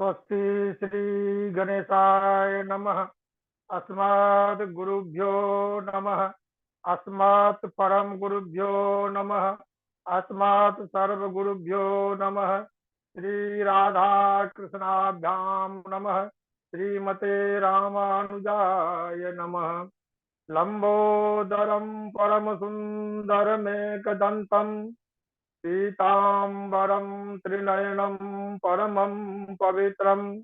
स्वस्ति श्री गणेशाय नमः। अस्मद् गुरुभ्यो नमः। अस्मत् परम गुरुभ्यो नमः। अस्मत् सर्व गुरुभ्यो नमः। श्री राधा कृष्णाभ्याम नमः। श्रीमते रामानुजाय नमः। लंबोदरम परम सुंदरमेकदंतम पीताम्बरं त्रिनयनं परमं पवित्रम्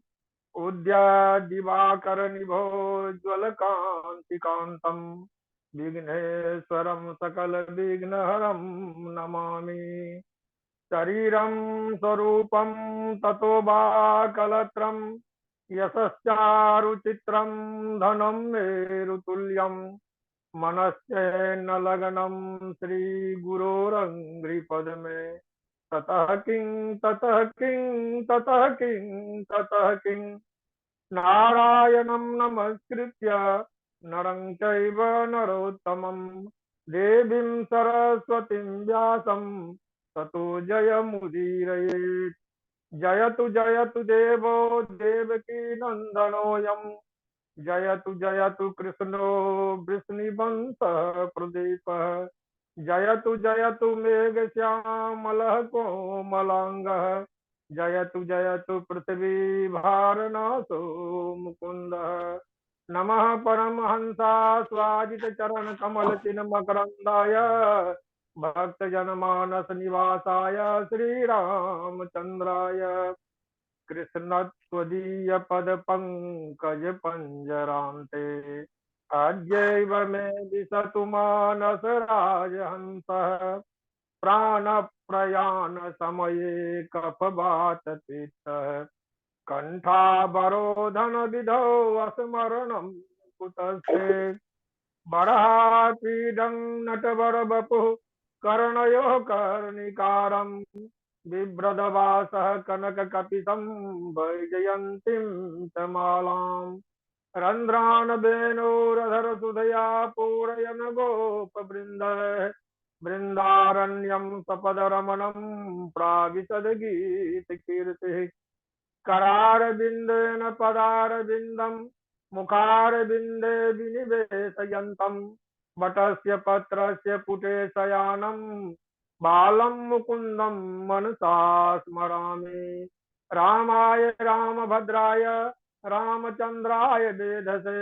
उद्यादिवाकरनिभोज्ज्वलकान्तिकान्तं विघ्नेश्वरं सकलविघ्नहरं नमामि। शरीरं स्वरूपं ततो वा कलत्रं यशश्चारुचित्रं धनं मेरुतुल्यम् मनश्चेन्न लग्नं श्रीगुरोरङ्घ्रिपद्मे ततः किं ततः किं ततः किं ततः किं नारायणं नमस्कृत्य नरं चैव नरोत्तमं देवीं सरस्वतीं व्यासं ततो जयमुदीरयेत्। जयतु जयतु देवो देवकी नन्दनोऽयम् जयतु जयतु कृष्णो वृष्णिवंशः प्रदीपः जयतु जयतु मेघश्यामलः कोमलाङ्गः जयतु जयतु पृथ्वी भारनाशो मुकुन्दः। नमः परमहंसास्वादितचरणकमलचिन्मकरन्दाय भक्तजनमानस निवासाय श्रीरामचन्द्राय कृष्णत्वदीय पद पंकज पंजरान्ते अद्यैव मे दिशतु मानस राजहंसः प्राण प्रयाण समये कफवातपित्तः कंठावरोधन विधौ अस्मरणं कुतस्ते बरहापीडं नटवरवपुः कर्णयोः कर्णिकारम् बिभ्रदवासः कनककपितं वैजयन्तीं च मालाम् रन्ध्रान् वेणोरधरसुधया पूरयन् गोपवृन्दः बृन्दारण्यं सपदरमणं प्राविशद्गीतकीर्तिः करारविन्देन पदारविन्दं मुखारविन्दे विनिवेशयन्तं वटस्य पत्रस्य पुटे शयानं बालं मुकुन्दं मनसा स्मरामि। रामाय रामभद्राय रामचन्द्राय वेधसे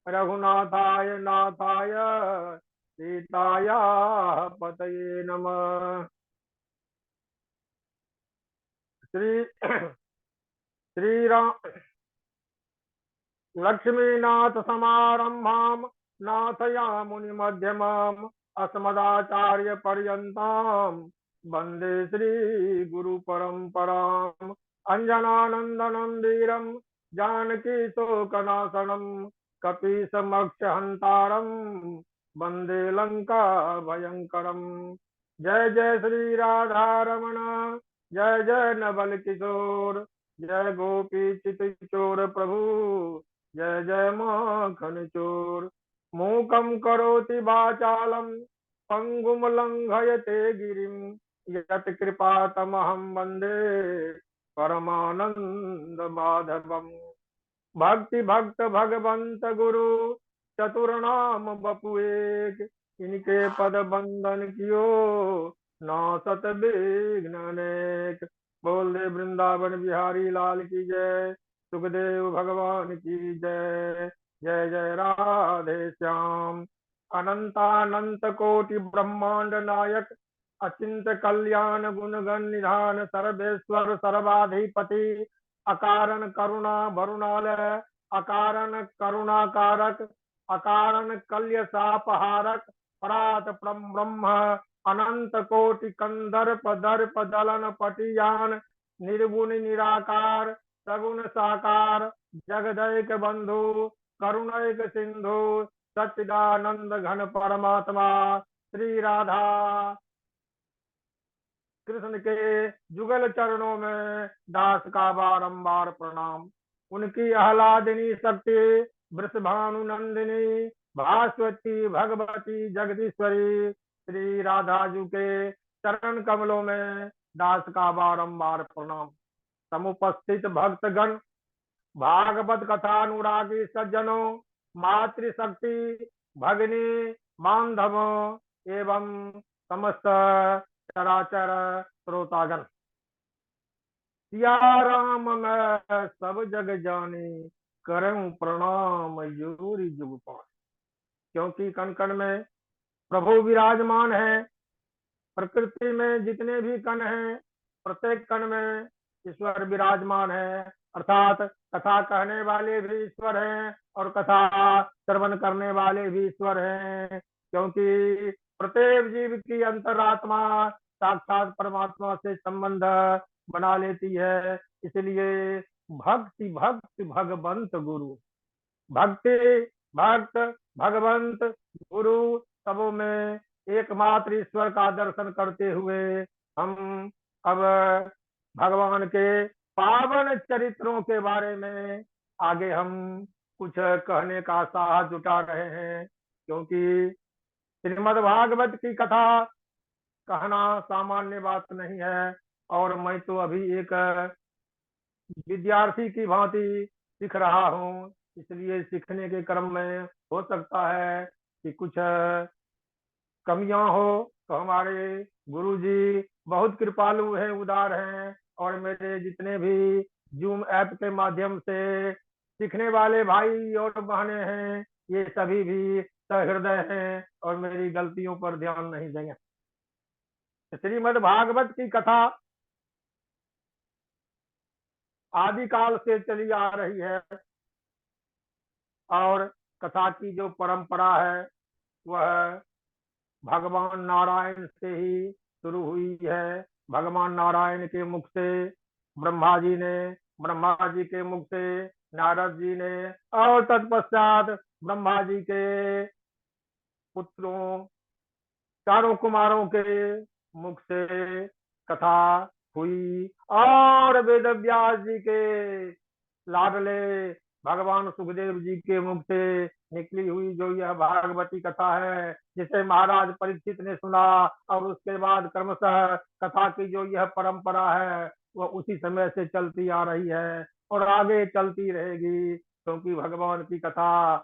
रघुनाथाय नाथाय सीतायाः पतये नमः। श्रीराम लक्ष्मीनाथ समारंभां नाथयामुनिमध्यमाम् अस्मदाचार्य पर्यन्तां वन्दे श्रीगुरुपरम्पराम्। अञ्जनानन्दनं वीरं जानकी शोकनाशनं कपीशमक्षहन्तारं वन्दे लङ्का भयङ्करम्। जय जय श्री राधारमण जय जय नवल किशोर जय गोपी चितचोर प्रभु जय जय माखन चोर। मूकं करोति वाचालं पंगुं लंघयते गिरिं यत् कृपातमहं वन्दे परमानंद माधवम्। भक्ति भक्त भगवंत गुरु चतुर्नाम बपु एक इनके पद बंदन कियो नासत विघ्न अनेक। बोल दे वृंदावन बिहारी लाल की जय सुखदेव भगवान की जय। जय जय राधे श्याम। अनंतानंत कोटि ब्रह्मांड नायक अचिंत कल्याण गुणगण निधान सर्वेश्वर सर्वाधिपति अकारण करुणा भरुणालय अकारण करुणाकारक अकारण कल्य सापहारक परात ब्रह्म अनंत कोटि कंदर्प दर्प दलन पटियान निर्गुण निराकार सगुण साकार जगदैक बंधु करुणैक सिंधु सच्चिदानंद घन परमात्मा श्री राधा कृष्ण के जुगल चरणों में दास का बारंबार प्रणाम। उनकी आह्लादिनी शक्ति वृषभानु नंदिनी भास्वती भगवती जगदीश्वरी श्री राधा जी के चरण कमलों में दास का बारंबार प्रणाम। समुपस्थित भक्तगण, भागवत कथानुरागी सज्जनों, मातृशक्ति भगिनी बांधव एवं समस्त चराचर श्रोतागण, सिया राम मैं सब जग जानी, करऊं प्रणाम यूरी जुग पाए। क्योंकि कण कण में प्रभु विराजमान है। प्रकृति में जितने भी कण हैं, प्रत्येक कण में ईश्वर विराजमान है। अर्थात कथा कहने वाले भी ईश्वर हैं और कथा श्रवण करने वाले भी ईश्वर हैं। क्योंकि प्रत्येक जीव की अंतरात्मा साक्षात परमात्मा से संबंध बना लेती है। इसलिए भक्ति भक्त भगवंत गुरु, भक्ति भक्त भगवंत गुरु सबों में एकमात्र ईश्वर का दर्शन करते हुए हम अब भगवान के पावन चरित्रों के बारे में आगे हम कुछ कहने का साहस जुटा रहे हैं। क्योंकि श्रीमद् भागवत की कथा कहना सामान्य बात नहीं है और मैं तो अभी एक विद्यार्थी की भांति सीख रहा हूँ। इसलिए सीखने के क्रम में हो सकता है कि कुछ कमियां हो, तो हमारे गुरुजी बहुत कृपालु हैं, उदार हैं और मेरे जितने भी जूम ऐप के माध्यम से सीखने वाले भाई और बहनें हैं, ये सभी भी सहृदय हैं और मेरी गलतियों पर ध्यान नहीं देंगे। श्रीमद् भागवत की कथा आदिकाल से चली आ रही है और कथा की जो परंपरा है वह भगवान नारायण से ही शुरू हुई है। भगवान नारायण के मुख से ब्रह्मा जी ने, ब्रह्मा जी के मुख से नारद जी ने और तत्पश्चात ब्रह्मा जी के पुत्रों चारों कुमारों के मुख से कथा हुई और वेद व्यास जी के लाडले भगवान सुखदेव जी के मुख से निकली हुई जो यह भागवती कथा है, जिसे महाराज परीक्षित ने सुना और उसके बाद क्रमशः कथा की जो यह परंपरा है वह उसी समय से चलती आ रही है और आगे चलती रहेगी। क्योंकि भगवान की कथा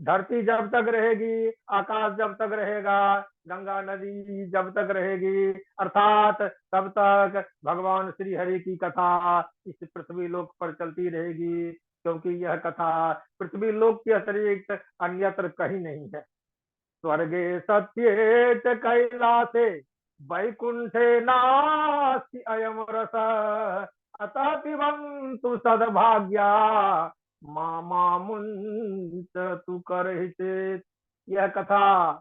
धरती जब तक रहेगी, आकाश जब तक रहेगा, गंगा नदी जब तक रहेगी, अर्थात तब तक भगवान श्री हरि की कथा इस पृथ्वी लोक पर चलती रहेगी। क्योंकि यह कथा पृथ्वी लोक के अतिरिक्त अन्यत्र कहीं नहीं है। स्वर्गे सत्ये च कैलासे वैकुंठे नास्ति अयम रस, अतः पिबन्तु सद्भाग्या मामुंच तू कर। यह कथा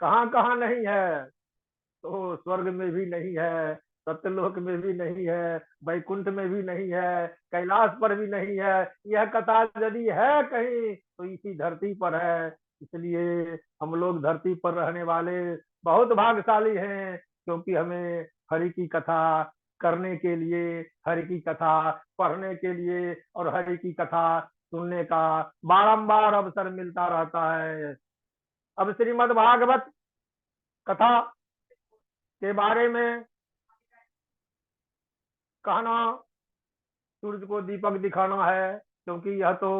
कहाँ कहाँ नहीं है, तो स्वर्ग में भी नहीं है, सत्यलोक में भी नहीं है, वैकुंठ में भी नहीं है, कैलाश पर भी नहीं है। यह कथा यदि है कहीं तो इसी धरती पर है। इसलिए हम लोग धरती पर रहने वाले बहुत भाग्यशाली हैं, क्योंकि हमें हरि की कथा करने के लिए, हरि की कथा पढ़ने के लिए और हरि की कथा सुनने का बारंबार अवसर मिलता रहता है। अब श्रीमद् भागवत कथा के बारे में कहना सूरज को दीपक दिखाना है, क्योंकि यह तो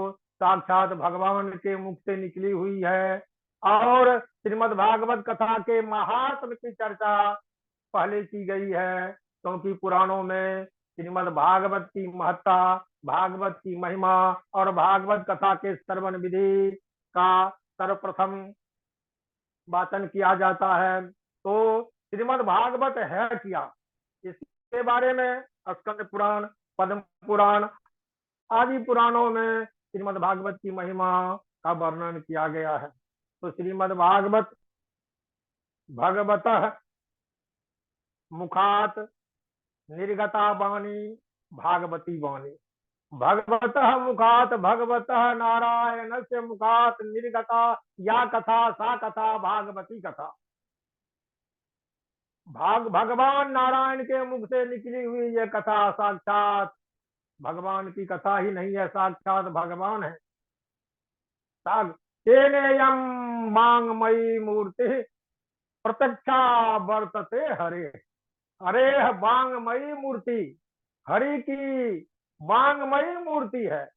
साक्षात भगवान के मुख से निकली हुई है। और श्रीमद् भागवत कथा के महात्म की चर्चा पहले की गई है, क्योंकि पुराणों में श्रीमद् भागवत की महत्ता, भागवत की महिमा और भागवत कथा के श्रवण विधि का सर्वप्रथम वाचन किया जाता है। तो श्रीमद् भागवत है क्या, इसके बारे में स्कंद पुराण, पद्म पुराण आदि पुराणों में श्रीमद् भागवत की महिमा का वर्णन किया गया है। तो श्रीमद् भागवत भगवतः मुखात निर्गता वाणी भागवती वाणी, भगवतः मुखात भगवतः नारायण से मुखात निर्गता या कथा सा कथा भागवती कथा। भगवान नारायण के मुख से निकली हुई यह कथा साक्षात भगवान की कथा ही नहीं है, साक्षात भगवान है। तेनेयम मांगमयी मूर्ति प्रत्यक्षा वर्तते हरे, हरे वांगमयी मूर्ति, हरि की वांगमयी मूर्ति है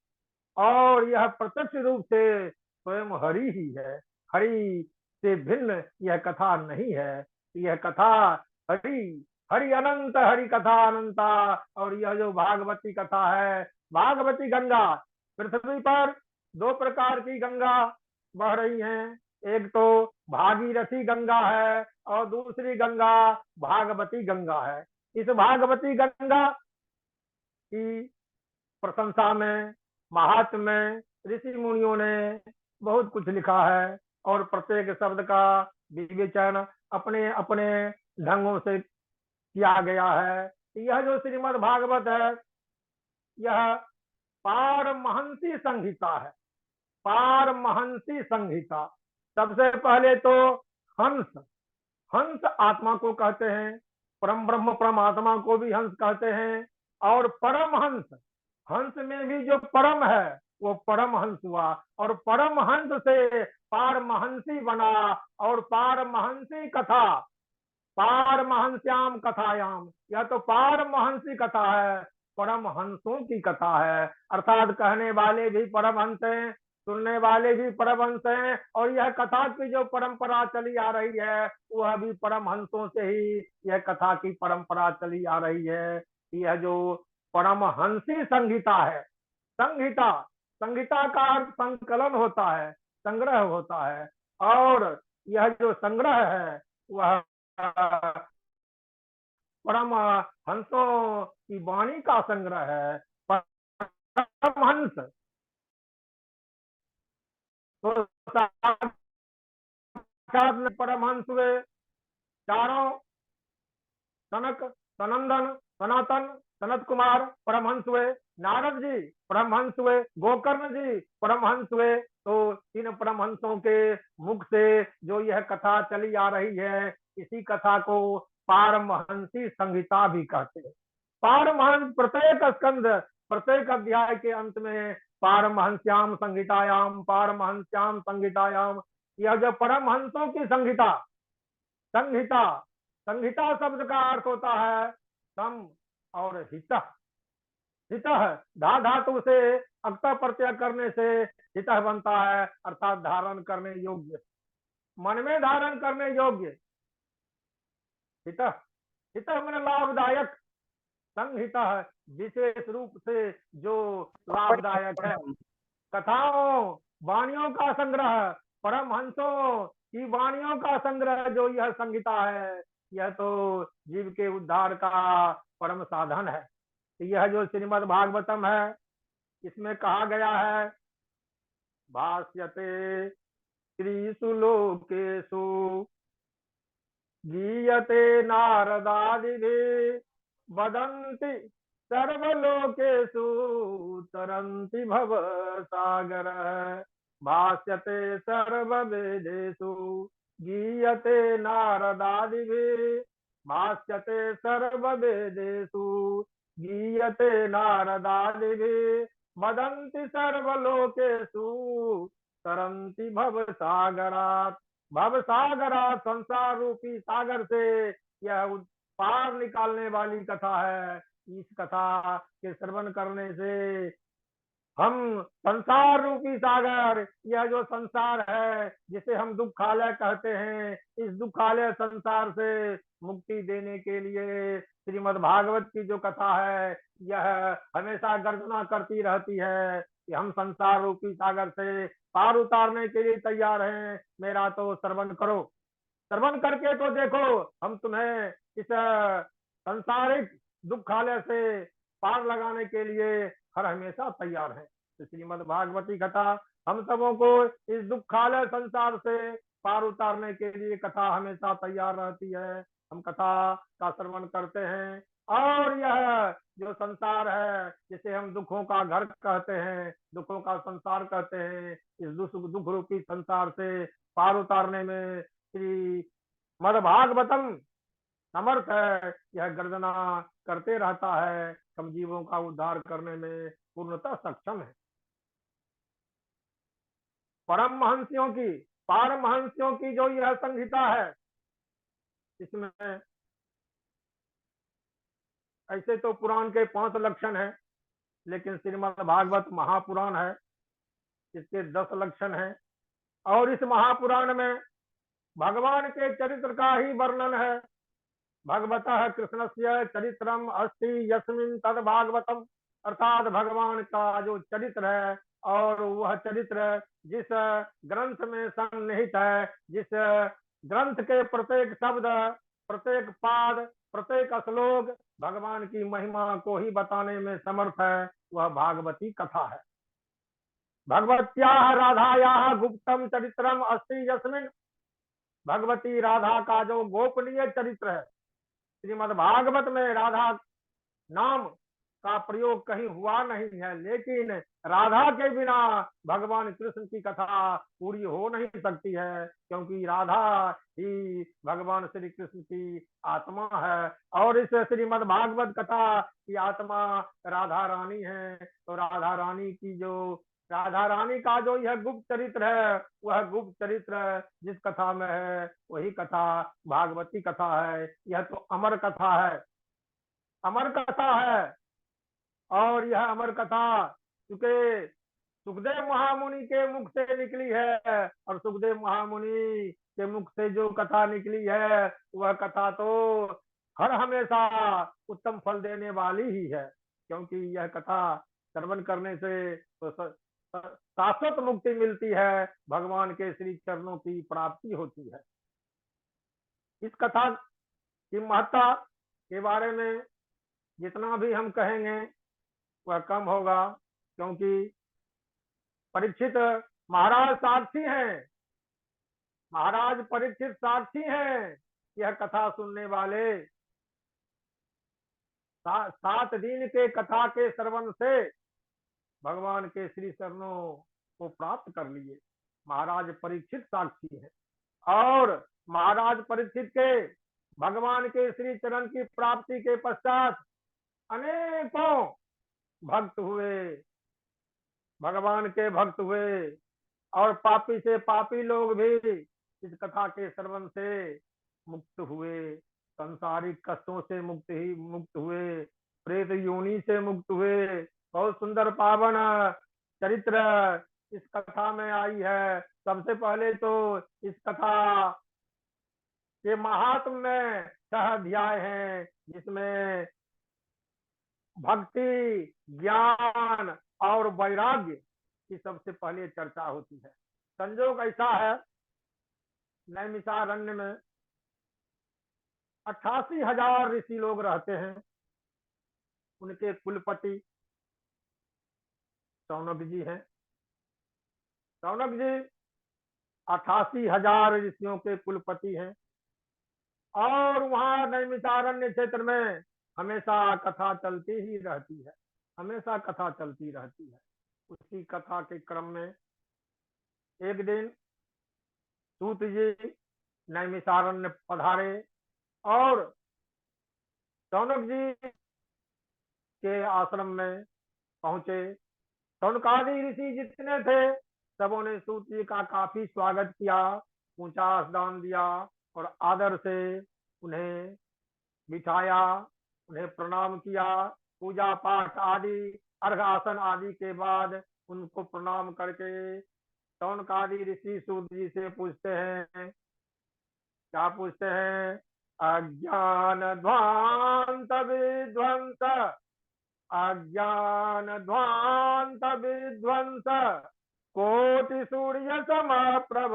और यह प्रत्यक्ष रूप से स्वयं हरि ही है। हरि से भिन्न यह कथा नहीं है। यह कथा हरि हरि अनंत, हरि कथा अनंता। और यह जो भागवती कथा है, भागवती गंगा, पृथ्वी पर दो प्रकार की गंगा बह रही हैं। एक तो भागीरथी गंगा है और दूसरी गंगा भागवती गंगा है। इस भागवती गंगा की प्रशंसा में, महात्म्य में ऋषि मुनियों ने बहुत कुछ लिखा है और प्रत्येक शब्द का विवेचन अपने अपने ढंगों से किया गया है। यह जो श्रीमद् भागवत है, यह पारमहंसी संहिता है। पारमहंसी संहिता। सबसे पहले तो हंस, हंस आत्मा को कहते हैं, परम ब्रह्म परमात्मा को भी हंस कहते हैं। और परम हंस, हंस में भी जो परम है वो परम हंस हुआ और परम हंस से पारमहंसी बना। और पारमहंसी कथा, पारमहंस्याम कथायाम, यह तो पारमहंसी कथा है, परम हंसों की कथा है। अर्थात कहने वाले भी परमहंस हैं, सुनने वाले भी परमहंस हैं और यह कथा की जो परंपरा चली आ रही है वह भी परमहंसों से ही यह कथा की परंपरा चली आ रही है। यह जो परमहंसी संहिता है, संहिता, संहिता का अर्थ संकलन होता है, संग्रह होता है। और यह जो संग्रह है वह परम हंसों की वाणी का संग्रह है। परमहंस तो साक्षात परमहंस हुए चारों, सनक, सनंदन, सनातन, सनत कुमार परमहंस हुए, नारद जी परमहंस हुए, गोकर्ण जी परमहंस हुए। तो इन परमहंसों के मुख से जो यह कथा चली आ रही है, इसी कथा को पारमहंसी संहिता भी कहते हैं। पारमहंस प्रत्येक स्कंद, प्रत्येक अध्याय के अंत में पारमहंस्याम संहितायाम, पारमहंस्याम संहितायाम, यह जो परमहंसों की संहिता, संहिता, संहिता शब्द का अर्थ होता है सम और हित। हित धा धातु से अक्ता प्रत्यय करने से हित बनता है, अर्थात धारण करने योग्य, मन में धारण करने योग्य। हित, हित मैंने लाभदायक, संहित विशेष रूप से जो लाभदायक है। कथाओं, वाणियों का संग्रह, परमहंसों की वाणियों का संग्रह जो यह संहिता है, यह तो जीव के उद्धार का परम साधन है। यह जो श्रीमद् भागवतम है, इसमें कहा गया है भाष्यते त्रिषु लोकेषु गीयते नारदादिभिः वदन्ति सर्वलोकेषु तरन्ति भव सागरः। भाष्यते सर्ववेदेषु गीयते नारदादिभिः, भाष्यते सर्ववेदेषु गीयते नारदादिभिः वदन्ति सर्वलोकेषु तरन्ति भव सागरात्। भव सागरात्, संसार रूपी सागर से यह पार निकालने वाली कथा है। इस कथा के श्रवण करने से हम संसार रूपी सागर, यह जो संसार है जिसे हम दुखालय कहते हैं, इस दुखालय संसार से मुक्ति देने के लिए श्रीमद् भागवत की जो कथा है यह हमेशा गर्जना करती रहती है कि हम संसार रूपी सागर से पार उतारने के लिए तैयार हैं, मेरा तो श्रवण करो। श्रवण करके तो देखो, हम तुम्हें इस संसारिक दुखालय से पार लगाने के लिए हर हमेशा तैयार हैं। तो श्रीमद् भागवती कथा हम सबों को इस दुखालय संसार से पार उतारने के लिए कथा हमेशा तैयार रहती है। हम कथा का श्रवण करते हैं और यह जो संसार है जिसे हम दुखों का घर कहते हैं, दुखों का संसार कहते हैं, इस दुख रूपी संसार से पार उतारने में श्री मद भागवतम समर्थ है। यह गर्जना करते रहता है, हम जीवों का उद्धार करने में पूर्णतः सक्षम है। परमहंसियों की, पारमहंसियों की जो यह संहिता है, इसमें ऐसे तो पुराण के 5 लक्षण हैं, लेकिन श्रीमद् भागवत महापुराण है, इसके 10 लक्षण हैं। और इस महापुराण में भगवान के चरित्र का ही वर्णन है। भगवतः कृष्णस्य चरित्रम अस्ति यस्मिन् तद भागवतम, अर्थात भगवान का जो चरित्र है, और वह चरित्र जिस ग्रंथ में सन्निहित है, जिस ग्रंथ के प्रत्येक शब्द, प्रत्येक पाद, प्रत्येक श्लोक भगवान की महिमा को ही बताने में समर्थ है, वह भागवती कथा है। भगवत्याः राधायाः गुप्तम चरित्रम अस्ति यस्मिन्, भगवती राधा का जो गोपनीय चरित्र है, श्रीमद् भागवत में राधा नाम का प्रयोग कहीं हुआ नहीं है, लेकिन राधा के बिना भगवान कृष्ण की कथा पूरी हो नहीं सकती है, क्योंकि राधा ही भगवान श्री कृष्ण की आत्मा है, और इस श्रीमद् भागवत कथा की आत्मा राधा रानी है। तो राधा रानी का जो यह गुप्त चरित्र है, वह गुप्त चरित्र जिस कथा में है, वही कथा भागवती कथा है। यह तो अमर कथा है, अमर कथा है। और यह अमर कथा चूंकि सुखदेव महामुनि के मुख से निकली है, और सुखदेव महामुनि के मुख से जो कथा निकली है, वह कथा तो हर हमेशा उत्तम फल देने वाली ही है, क्योंकि यह कथा श्रवण करने से तो शाश्वत मुक्ति मिलती है, भगवान के श्री चरणों की प्राप्ति होती है। इस कथा की महत्ता के बारे में जितना भी हम कहेंगे वह कम होगा, क्योंकि परीक्षित महाराज साक्षी हैं, महाराज परीक्षित साक्षी हैं। यह कथा सुनने वाले 7 दिन के कथा के श्रवण से भगवान के श्री चरणों को प्राप्त कर लिए। महाराज परीक्षित साक्षी है, और महाराज परीक्षित के भगवान के श्री चरण की प्राप्ति के पश्चात अनेकों भक्त हुए, भगवान के भक्त हुए, और पापी से पापी लोग भी इस कथा के श्रवण से मुक्त हुए, संसारिक कष्टों से मुक्त हुए, प्रेत योनि से मुक्त हुए। बहुत सुंदर पावन चरित्र इस कथा में आई है। सबसे पहले तो इस कथा के महात्म में 6 अध्याय हैं, जिसमें भक्ति, ज्ञान और वैराग्य की सबसे पहले चर्चा होती है। संजोग ऐसा है, नैमिषारण्य में 88,000 ऋषि लोग रहते हैं। उनके कुलपति शौनक जी हैं। शौनक जी 88,000 ऋषियों के कुलपति हैं, और वहां नैमिषारण्य क्षेत्र में हमेशा कथा चलती ही रहती है, हमेशा कथा चलती रहती है। उसी कथा के क्रम में एक दिन सूत जी नैमिषारण्य पधारे, और शौनक जी के आश्रम में पहुंचे। शौनकादि ऋषि जितने थे, सबों ने सूत जी का काफी स्वागत किया, ऊंचा स्नान दिया, और आदर से उन्हें बिठाया, उन्हें प्रणाम किया। पूजा पाठ आदि, अर्घ आसन आदि के बाद उनको प्रणाम करके शौनकादि ऋषि सूत जी से पूछते हैं, क्या पूछते हैं? अज्ञान ध्वांत विध्वंस, अज्ञान ध्वांत विध्वंस, कोटि सूर्य समप्रभ,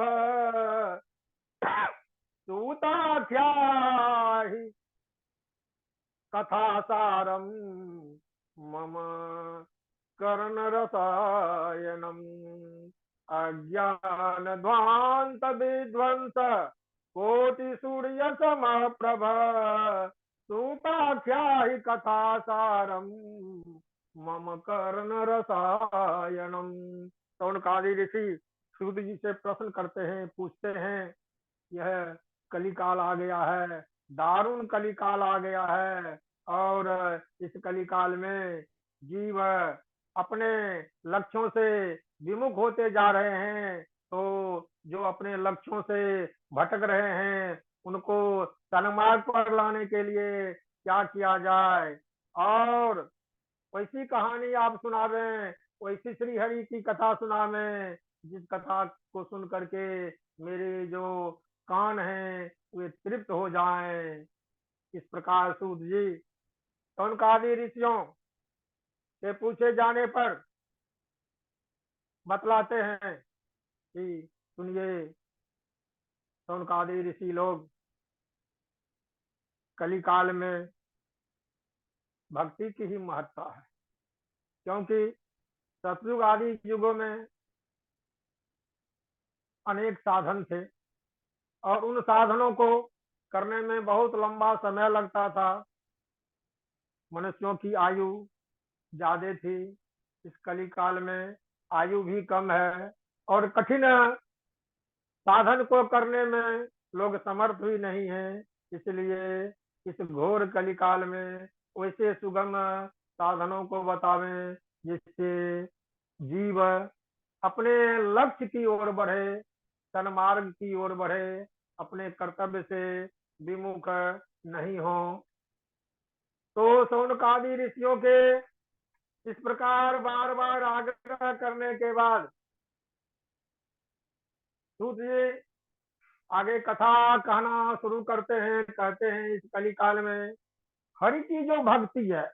सूताख्याहि कथा सारम मम कर्ण रसायनम। अज्ञान ध्वांत विध्वंस, कोटि सूर्य समप्रभ, सूताख्याहि कथा सारम मम कर्ण रसायनम। शौनकादि ऋषि सूत जी से प्रश्न करते हैं, पूछते हैं, यह कलिकाल आ गया है, दारुण कलिकाल आ गया है, और इस कलिकाल में जीव अपने लक्ष्यों से विमुख होते जा रहे हैं। तो जो अपने लक्ष्यों से भटक रहे हैं, उनको सन्मार्ग पर लाने के लिए क्या किया जाए? और वैसी कहानी आप सुनावें, वैसी श्री हरि की कथा सुनावें जिस कथा को सुन करके मेरे जो कान हैं वे तृप्त हो जाएं। इस प्रकार सूत जी सौनकादि ऋषियों से पूछे जाने पर बतलाते हैं कि सुनिए सौनकादि ऋषि लोग, कली काल में भक्ति की ही महत्ता है, क्योंकि सतयुग आदि युगों में अनेक साधन थे और उन साधनों को करने में बहुत लंबा समय लगता था। मनुष्यों की आयु ज्यादा थी, इस कली काल में आयु भी कम है और कठिन साधन को करने में लोग समर्थ भी नहीं है। इसलिए इस घोर कली काल में वैसे सुगम साधनों को बतावें जिससे जीव अपने लक्ष्य की ओर बढ़े, सन्मार्ग की ओर बढ़े, अपने कर्तव्य से विमुख नहीं हो। तो शौनकादि ऋषियों के इस प्रकार बार बार आग्रह करने के बाद सूत जी आगे कथा कहना शुरू करते हैं। कहते हैं इस कली काल में हरि की जो भक्ति है,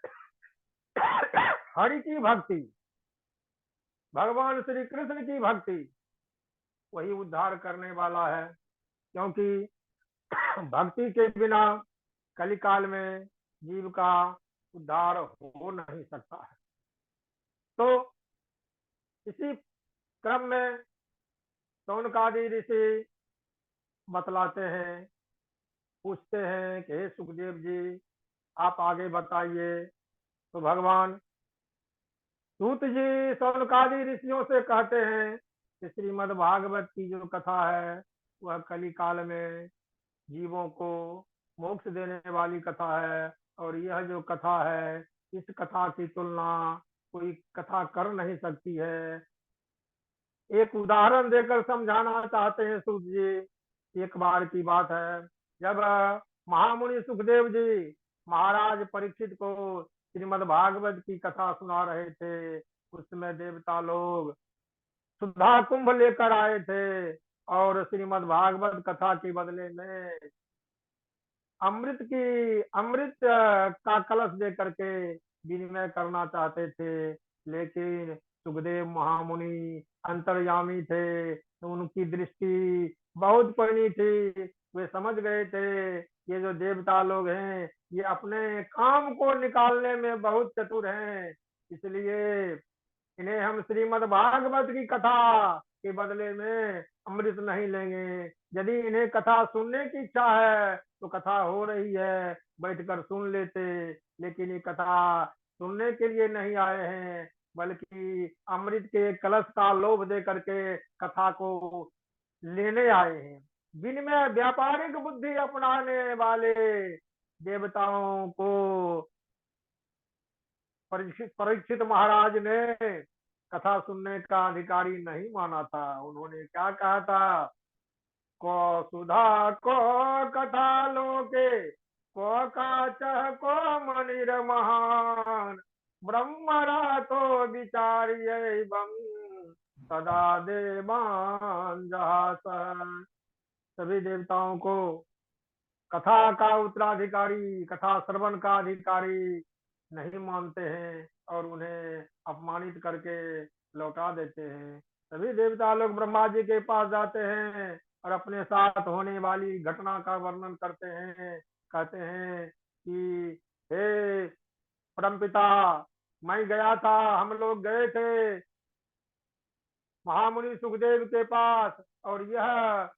हरि की भक्ति, भगवान श्री कृष्ण की भक्ति, वही उद्धार करने वाला है। क्योंकि भक्ति के बिना कली काल में जीव का उद्धार हो नहीं सकता है। तो इसी क्रम में सौनकादि ऋषि बतलाते हैं, पूछते हैं कि हे सुखदेव जी आप आगे बताइए। तो भगवान सूत जी सौनकादि ऋषियों से कहते हैं कि श्रीमद् भागवत की जो कथा है वह कली काल में जीवों को मोक्ष देने वाली कथा है, और यह जो कथा है इस कथा की तुलना कोई कथा कर नहीं सकती है। एक उदाहरण देकर समझाना चाहते हैं सूत जी। एक बार की बात है, जब महामुनि सुखदेव जी महाराज परीक्षित को श्रीमद् भागवत की कथा सुना रहे थे, उस समय देवता लोग सुधा कुंभ लेकर आए थे और श्रीमद् भागवत कथा के बदले में अमृत का कलश दे करके विनिमय करना चाहते थे। लेकिन सुखदेव महामुनि अंतर्यामी थे, तो उनकी दृष्टि बहुत पैनी थी। वे समझ गए थे ये जो देवता लोग हैं ये अपने काम को निकालने में बहुत चतुर हैं, इसलिए इन्हें हम श्रीमद् भागवत की कथा के बदले में अमृत नहीं लेंगे। यदि इन्हें कथा सुनने की इच्छा है तो कथा हो रही है, बैठकर सुन लेते, लेकिन ये कथा सुनने के लिए नहीं आए हैं, बल्कि अमृत के कलश का लोभ दे करके कथा को लेने आए हैं। जिनमें व्यापारिक बुद्धि अपनाने वाले देवताओं को परीक्षित महाराज ने कथा सुनने का अधिकारी नहीं माना था। उन्होंने क्या कहा था, को सुधा को कथा लोके को काचह को मनिर महान ब्रह्मरा तो विचार्य सदा देवान जहास। सभी देवताओं को कथा का उत्तराधिकारी, कथा श्रवण का अधिकारी नहीं मानते हैं और उन्हें अपमानित करके लौटा देते हैं। सभी देवता लोग ब्रह्मा जी के पास जाते हैं और अपने साथ होने वाली घटना का वर्णन करते हैं। कहते हैं कि हे परमपिता, मैं गया था, हम लोग गए थे महामुनि सुखदेव के पास और यह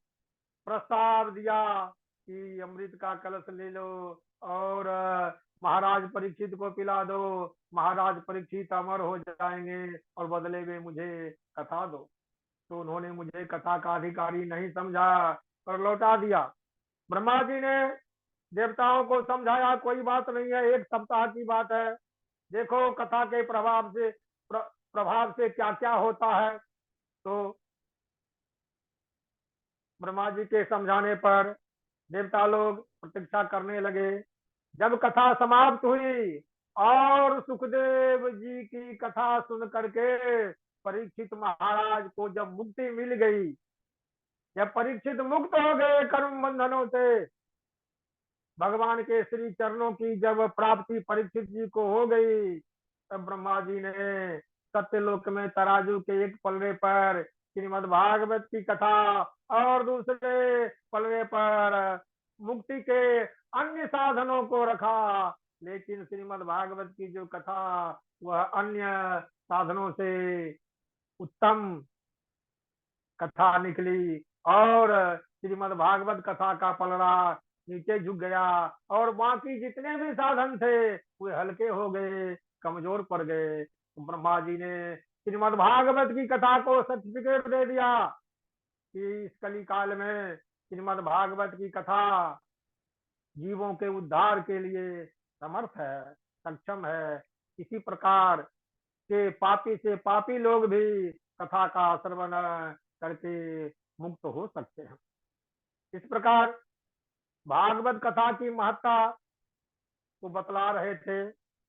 प्रस्ताव दिया कि अमृत का कलश ले लो और महाराज परीक्षित को पिला दो, महाराज परीक्षित अमर हो जाएंगे और बदले में मुझे कथा दो। तो उन्होंने मुझे कथा का अधिकारी नहीं समझा और लौटा दिया। ब्रह्मा जी ने देवताओं को समझाया कोई बात नहीं है, एक सप्ताह की बात है, देखो कथा के प्रभाव से क्या क्या होता है। तो ब्रह्मा जी के समझाने पर देवता लोग प्रतीक्षा करने लगे। जब कथा समाप्त हुई और सुखदेव जी की कथा सुन करके परीक्षित महाराज को जब मुक्ति मिल गई, जब परीक्षित मुक्त हो गए कर्म बंधनों से, भगवान के श्री चरणों की जब प्राप्ति परीक्षित जी को हो गई, तब ब्रह्मा जी ने सत्यलोक में तराजू के एक पलड़े पर श्रीमद् भागवत की कथा और दूसरे पलड़े पर मुक्ति के अन्य साधनों को रखा। लेकिन श्रीमद् भागवत की जो कथा वह अन्य साधनों से उत्तम कथा निकली, और श्रीमद् भागवत कथा का पलड़ा नीचे झुक गया और बाकी जितने भी साधन थे वे हल्के हो गए, कमजोर पड़ गए। तो ब्रह्मा जी ने श्रीमद् भागवत की कथा को सर्टिफिकेट दे दिया कि इस कली काल में श्रीमद् भागवत की कथा जीवों के उद्धार के लिए समर्थ है, सक्षम है। इसी प्रकार के पापी से पापी लोग भी कथा का श्रवण करके मुक्त हो सकते हैं। इस प्रकार भागवत कथा की महत्ता को बतला रहे थे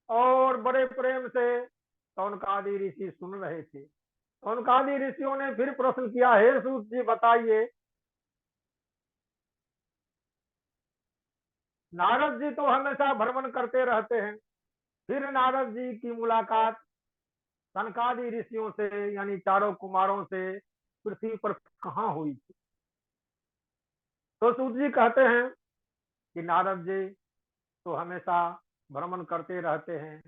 और बड़े प्रेम से सौनकादि ऋषि सुन रहे थे। सौनकादि ऋषियों ने फिर प्रश्न किया, हे सूत जी बताइए, नारद जी तो हमेशा भ्रमण करते रहते हैं, फिर नारद जी की मुलाकात सनकादि ऋषियों से यानी चारों कुमारों से पृथ्वी पर कहाँ हुई थी? तो सूत जी कहते हैं कि नारद जी तो हमेशा भ्रमण करते रहते हैं,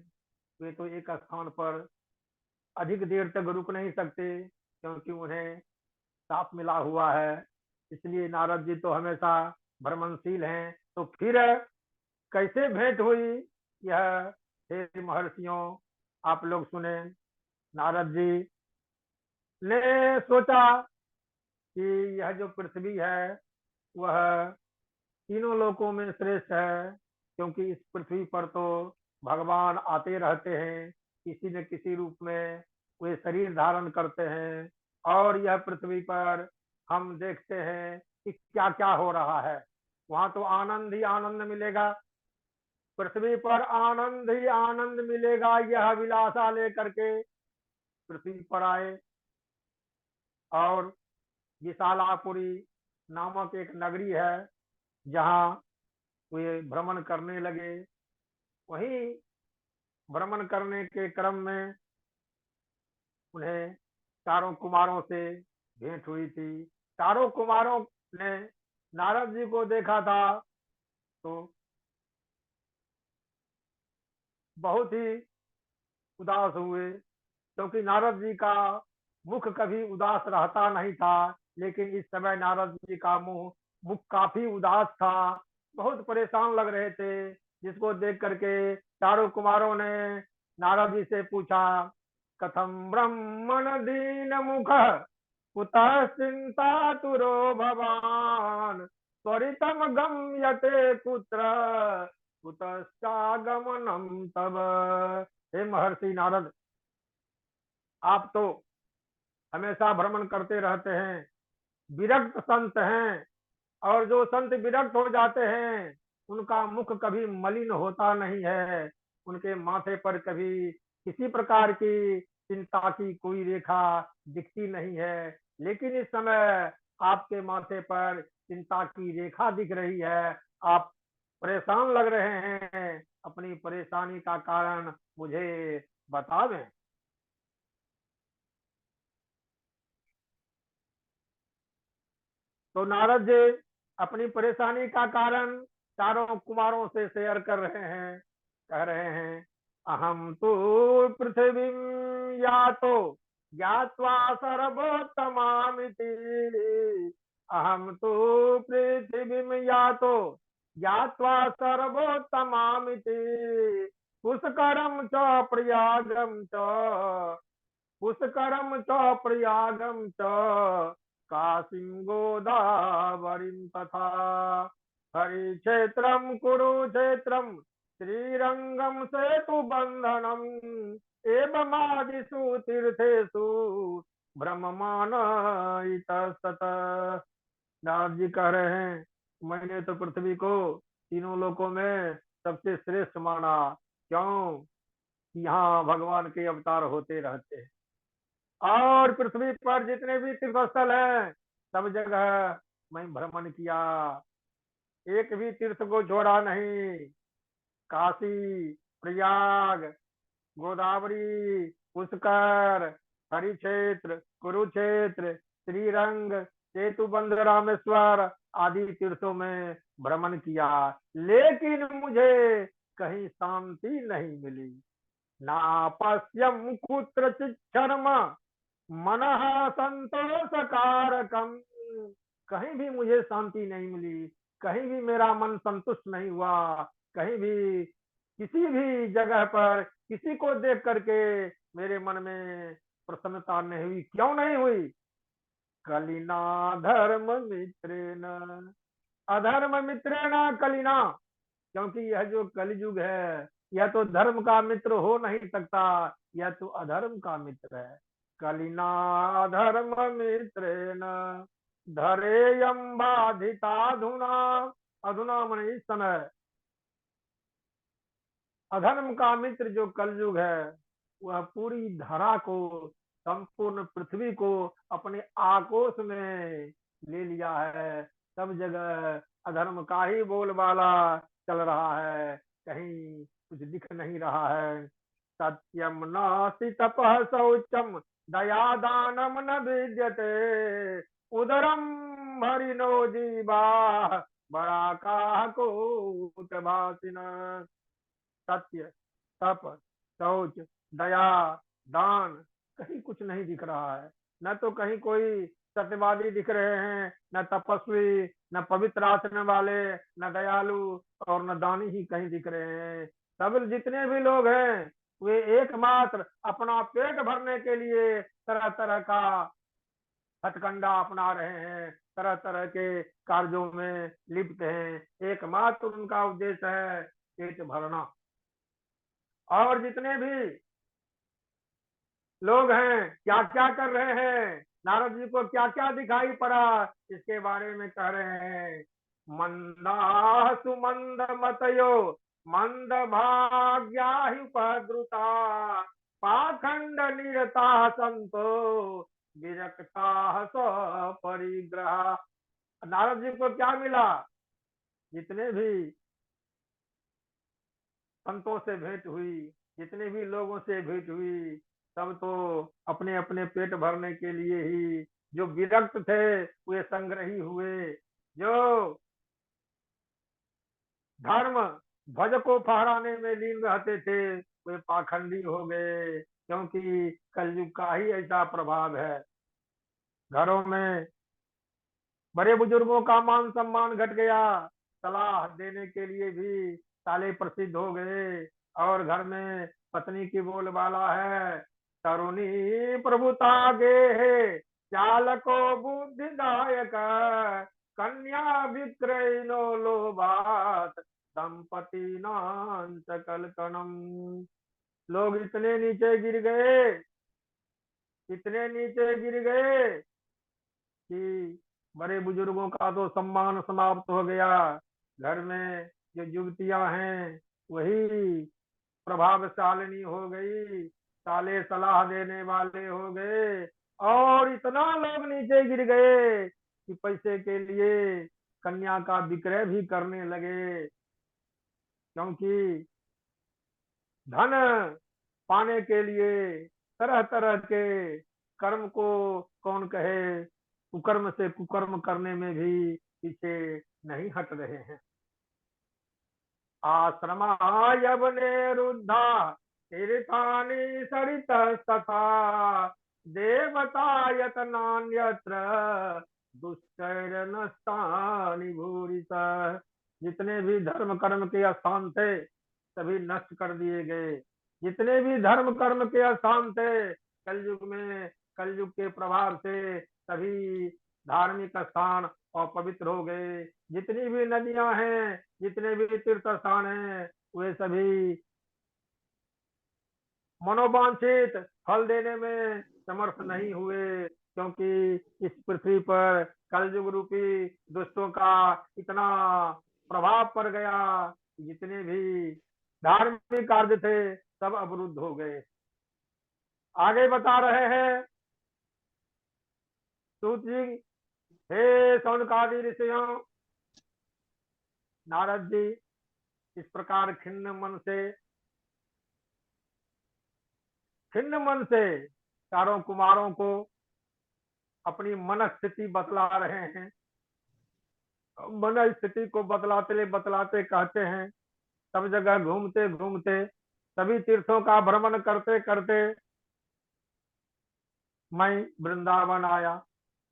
वे तो एक स्थान पर अधिक देर तक रुक नहीं सकते क्योंकि उन्हें साप मिला हुआ है, इसलिए नारद जी तो हमेशा भ्रमणशील हैं। तो फिर कैसे भेंट हुई, यह हे महर्षियों आप लोग सुने। नारद जी ने सोचा कि यह जो पृथ्वी है वह तीनों लोकों में श्रेष्ठ है, क्योंकि इस पृथ्वी पर तो भगवान आते रहते हैं, किसी न किसी रूप में वे शरीर धारण करते हैं, और यह पृथ्वी पर हम देखते हैं कि क्या क्या हो रहा है। वहां तो आनंद ही आनंद मिलेगा, पृथ्वी पर आनंद ही आनंद मिलेगा। यह विलासा लेकर के पृथ्वी पर आए और विशालापुरी नामक एक नगरी है जहाँ वे भ्रमण करने लगे। वहीं भ्रमण करने के क्रम में उन्हें चारों कुमारों से भेंट हुई थी। चारों कुमारों ने नारद जी को देखा था तो बहुत ही उदास हुए, क्योंकि नारद जी का मुख कभी उदास रहता नहीं था, लेकिन इस समय नारद जी का मुख काफी उदास था, बहुत परेशान लग रहे थे। जिसको देख करके चारों कुमारों ने नारद जी से पूछा, कथम ब्रह्मण दीन मुख कुतः चिंता तुरो भवान त्वरितम गम्यते कुत्र कुतश्चागमनम तब। हे महर्षि नारद, आप तो हमेशा भ्रमण करते रहते हैं, विरक्त संत हैं, और जो संत विरक्त हो जाते हैं उनका मुख कभी मलिन होता नहीं है, उनके माथे पर कभी किसी प्रकार की चिंता की कोई रेखा दिखती नहीं है। लेकिन इस समय आपके माथे पर चिंता की रेखा दिख रही है, आप परेशान लग रहे हैं, अपनी परेशानी का कारण मुझे बता दें। तो नारद जी अपनी परेशानी का कारण चारों कुमारों से शेयर कर रहे हैं, कह रहे हैं, अहम तो पृथ्वी या तो ज्ञात्वा सर्वोत्तमामिति, अहम तो पृथ्वी या तो ज्ञात्वा सर्वोत्तमामिति, पुष्करम च प्रयागम च पुष्करम च प्रयागम च काशीं गोदावरीं तथा हरिक्षेत्रं कुरुक्षेत्रं श्रीरंगम सेतु बंधनम एवमादिषु तीर्थेषु ब्रह्ममान इतस्ततः। नारद जी कह रहे हैं, मैंने तो पृथ्वी को तीनों लोकों में सबसे श्रेष्ठ माना, क्यों? यहाँ भगवान के अवतार होते रहते हैं। और पृथ्वी पर जितने भी तीर्थस्थल हैं सब जगह मैं भ्रमण किया, एक भी तीर्थ को छोड़ा नहीं। काशी, प्रयाग, गोदावरी, पुष्कर, हरिक्षेत्र, कुरुक्षेत्र, श्रीरंग, सेतुबंध, रामेश्वर आदि तीर्थों में भ्रमण किया, लेकिन मुझे कहीं शांति नहीं मिली। नापश्यम कुत्रचित् शर्म मनः संतोष कारकम। कहीं भी मुझे शांति नहीं मिली, कहीं भी मेरा मन संतुष्ट नहीं हुआ, कहीं भी किसी भी जगह पर किसी को देख करके मेरे मन में प्रसन्नता नहीं हुई। क्यों नहीं हुई? कलिना धर्म मित्रेण, अधर्म मित्रेण कलिना। क्योंकि यह जो कलयुग है यह तो धर्म का मित्र हो नहीं सकता, यह तो अधर्म का मित्र है। कलिना धर्म मित्रेण धरेयम बाधिताधुना। अधुना मन इस समय अधर्म का मित्र जो कलयुग है वह पूरी धरा को, संपूर्ण पृथ्वी को अपने आकोश में ले लिया है। सब जगह अधर्म का ही बोलबाला चल रहा है, कहीं कुछ दिख नहीं रहा है। सत्यम नास्ति तपः शौचम दया दानम न विद्यते उदरम भरिनो जीवा बड़ा काह को भाषिन। सत्य, तप, शौच, दया, दान कहीं कुछ नहीं दिख रहा है। न तो कहीं कोई सत्यवादी दिख रहे हैं, न तपस्वी, न पवित्र आचरण वाले, न दयालु और न दानी ही कहीं दिख रहे हैं। सब जितने भी लोग हैं वे एकमात्र अपना पेट भरने के लिए तरह तरह का हथकंडा अपना रहे हैं, तरह तरह के कार्यों में लिप्त हैं। एकमात्र उनका उद्देश्य है पेट भरना। और जितने भी लोग हैं क्या क्या कर रहे हैं, नारद जी को क्या क्या दिखाई पड़ा, इसके बारे में कह रहे हैं। मंदा सुमंद मतयो मंद भाग्या ही उपद्रुता पाखंड निरता संतो विरक्ता परिग्रह। नारद जी को क्या मिला? जितने भी संतों से भेंट हुई, जितने भी लोगों से भेंट हुई, सब तो अपने अपने पेट भरने के लिए ही, जो विरक्त थे वे संग्रही हुए, जो धर्म ध्वज को फहराने में लीन रहते थे वे पाखंडी हो गए। क्योंकि कलयुग का ही ऐसा प्रभाव है। घरों में बड़े बुजुर्गों का मान सम्मान घट गया, सलाह देने के लिए भी ताले प्रसिद्ध हो गए। और घर में पत्नी की बोलबाला है, तरुणी प्रभुता गे है चालको बुद्धिदायक कन्या विक्रय नो लोभात संपत्ति नाम सकल कणम। लोग इतने नीचे गिर गए, इतने नीचे गिर गए कि बड़े बुजुर्गों का तो सम्मान समाप्त हो गया। घर में जो युवतियां हैं वही प्रभावशालिनी हो गई, साले सलाह देने वाले हो गए। और इतना लोग नीचे गिर गए कि पैसे के लिए कन्या का विक्रय भी करने लगे। क्योंकि धन पाने के लिए तरह तरह के कर्म को कौन कहे, कुकर्म से कुकर्म करने में भी पीछे नहीं हट रहे हैं। आश्रमायवने रुद्धा तीर्थानि सरितस्तथा देवतायतनान्यत्र दुष्कैर्नष्टानि भूरिशः। जितने भी धर्म कर्म के स्थान थे सभी नष्ट कर दिए गए। जितने भी धर्म कर्म के स्थान थे कलयुग में, कलयुग के प्रभाव से सभी धार्मिक स्थान अपवित्र हो गए। जितनी भी नदियां हैं, जितने भी तीर्थ स्थान हैं वे सभी मनोवांछित फल देने में समर्थ नहीं हुए। क्योंकि इस पृथ्वी पर कलयुग रूपी दुष्टों का इतना प्रभाव पड़ गया, जितने भी धार्मिक कार्य थे सब अवरुद्ध हो गए। आगे बता रहे हैं सूत जी, हे शौनकादि ऋषियों, नारद जी इस प्रकार खिन्न मन से चारों कुमारों को अपनी मन स्थिति बतला रहे हैं। मन स्थिति को बतलाते बतलाते कहते हैं, सब जगह घूमते घूमते, सभी तीर्थों का भ्रमण करते करते मैं वृंदावन आया।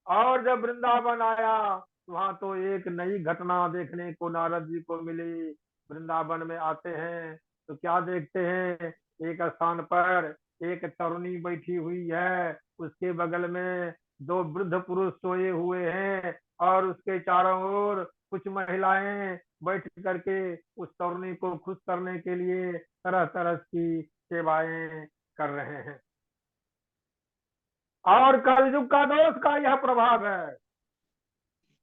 और जब वृंदावन आया वहां तो एक नई घटना देखने को नारद जी को मिली। वृंदावन में आते हैं तो क्या देखते हैं, एक स्थान पर एक तरुणी बैठी हुई है, उसके बगल में दो वृद्ध पुरुष सोए हुए हैं और उसके चारों ओर कुछ महिलाएं बैठ करके उस तरुणी को खुश करने के लिए तरह तरह की सेवाएं कर रहे हैं। और कलयुग का दोष का यह प्रभाव है।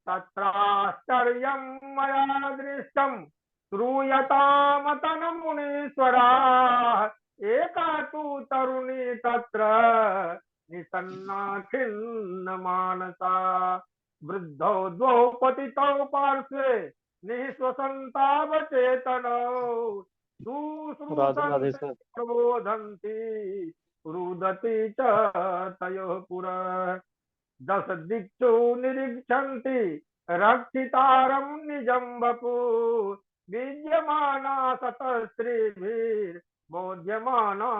तत्राश्चर्यं मया दृष्टं श्रूयतामतन मुनीश्वराः, एका तु तरुणी तत्र निसन्ना खिन्न मानसा, वृद्धौ द्वौ पतितौ पार्श्वे निःश्वसन्तावचेतनौ, राधे राधे शुश्रूषन्ते सर। प्रबोधन्ति रुदति च तयोः पुरः, दश दिक्षु निरीक्षन्ति रक्षितारं निजं वपु, विद्यमाना शतस्त्रीभिर्बोध्यमाना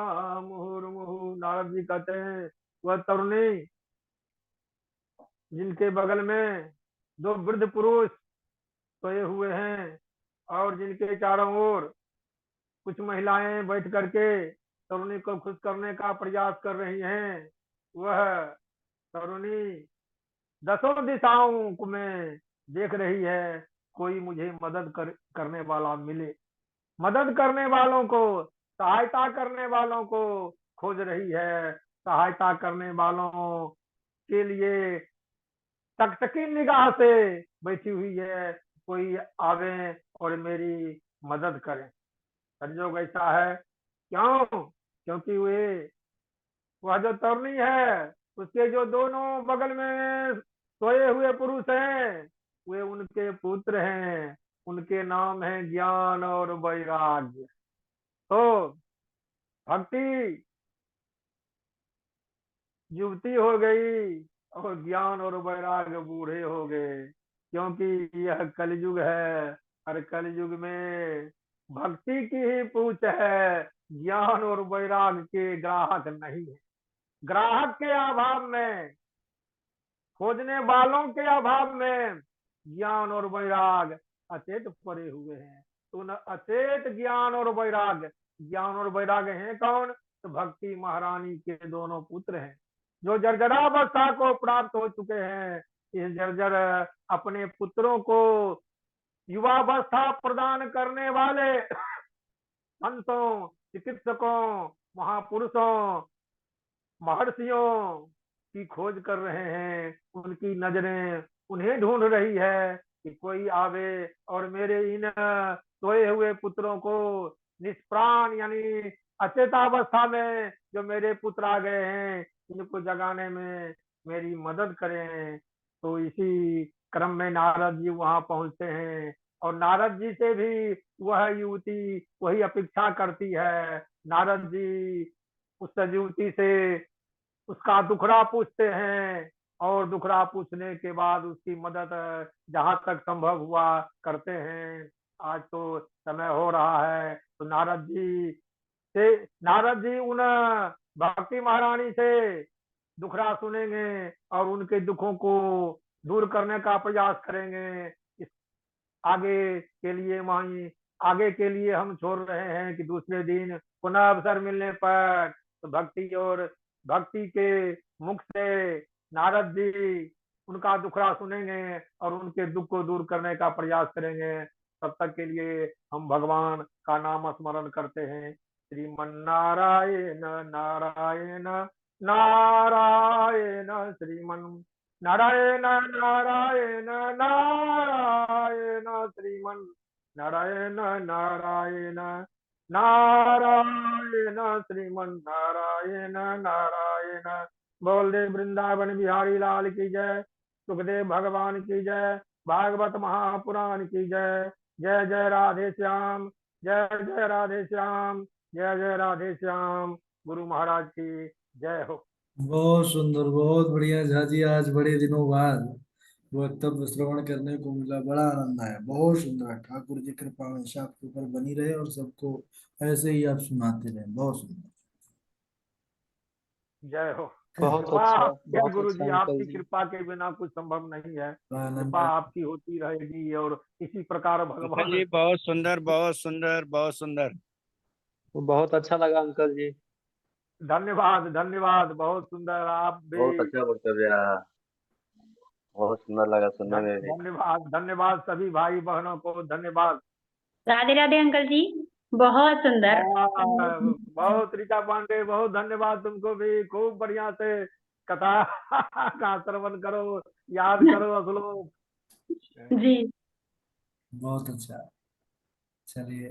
मुहुर्मुहुः। नारद जी कहते हैं, वह तरुणी जिनके बगल में दो वृद्ध पुरुष सोए हुए हैं और जिनके चारों ओर कुछ महिलाएं बैठ करके तरुणी को खुश करने का प्रयास कर रही हैं, वह तरुणी दसों दिशाओं में देख रही है, कोई मुझे करने वाला मिले। मदद करने वालों को, सहायता करने वालों को खोज रही है। सहायता करने वालों के लिए टकटकी निगाह से बैठी हुई है, कोई आवे और मेरी मदद करे। संजोग ऐसा है, क्यों? क्योंकि वह जो तरुणी है उसके जो दोनों बगल में सोए हुए पुरुष हैं वे उनके पुत्र हैं। उनके नाम है ज्ञान और वैराग्य। तो भक्ति युवती हो गई और ज्ञान और वैराग्य बूढ़े हो गए, क्योंकि यह कलयुग है और कलयुग में भक्ति की ही पूछ है, ज्ञान और वैराग्य के ग्राहक नहीं है। ग्राहक के अभाव में, खोजने वालों के अभाव में ज्ञान और वैराग अचेत पड़े हुए हैं। तो उन अचेत ज्ञान और वैराग हैं कौन? तो भक्ति महारानी के दोनों पुत्र हैं, जो जर्जरावस्था को प्राप्त हो चुके हैं। इस जर्जर अपने पुत्रों को युवावस्था प्रदान करने वाले संतों, चिकित्सकों, महापुरुषों, महर्षियों की खोज कर रहे हैं। उनकी नजरें उन्हें ढूंढ रही है कि कोई आवे और मेरे इन सोए हुए पुत्रों को निष्प्राण यानी अचेतावस्था में जो मेरे पुत्र आ गए हैं, इनको जगाने में मेरी मदद करें। तो इसी क्रम में नारद जी वहां पहुंचते हैं और नारद जी से भी वह युवती वही अपेक्षा करती है। नारद जी उस युवती से उसका दुखड़ा पूछते हैं और दुखड़ा पूछने के बाद उसकी मदद जहां तक संभव हुआ करते हैं। आज तो समय हो रहा है तो नारद जी उन भक्ति महारानी से दुखड़ा सुनेंगे और उनके दुखों को दूर करने का प्रयास करेंगे। इस आगे के लिए हम छोड़ रहे हैं कि दूसरे दिन पुनः अवसर मिलने पर तो भक्ति के मुख से नारद जी उनका दुखड़ा सुनेंगे और उनके दुख को दूर करने का प्रयास करेंगे। तब तक के लिए हम भगवान का नाम स्मरण करते हैं। श्रीमन नारायण नारायण नारायण, श्रीमन नारायण नारायण नारायण, श्रीमन नारायण नारायण नारायण श्रीमन्नारायण नारायण। बोल दे वृंदावन बिहारी लाल की जय। सुखदेव भगवान की जय। भागवत महापुराण की जय। जय जय राधे श्याम। जय जय राधे श्याम। जय जय राधे श्याम। गुरु महाराज की जय हो। बहुत सुंदर, बहुत बढ़िया झाजी। आज बड़े दिनों बाद वक्तव्य श्रवण करने को मिला, बड़ा आनंद आया। बहुत सुंदर। ठाकुर जी कृपा हमेशा आपके ऊपर बनी रहे और सबको ऐसे ही आप सुनाते रहे। बहुत सुंदर। जय हो। कृपा क्या बहुत गुरु अच्छा जी, अंकल आपकी जी। कृपा के बिना कुछ संभव नहीं है। आनंद कृपा आया। आपकी होती रहेगी और इसी प्रकार अंकल भगवान। जी बहुत सुंदर, बहुत सुंदर, बहुत सुंदर। बहुत अच्छा लगा अंकल जी। धन्यवाद धन्यवाद, बहुत सुंदर। आप बहुत भी अच्छा वक्तव्य रहा। बहुत सुंदर लगा सुनने में भी। धन्यवाद धन्यवाद सभी भाई बहनों को धन्यवाद। राधे राधे अंकल जी, बहुत सुंदर। बहुत रीता पांडे, बहुत धन्यवाद तुमको भी। खूब बढ़िया से कथा का श्रवण करो, याद करो श्लोक। जी। बहुत अच्छा। चलिए।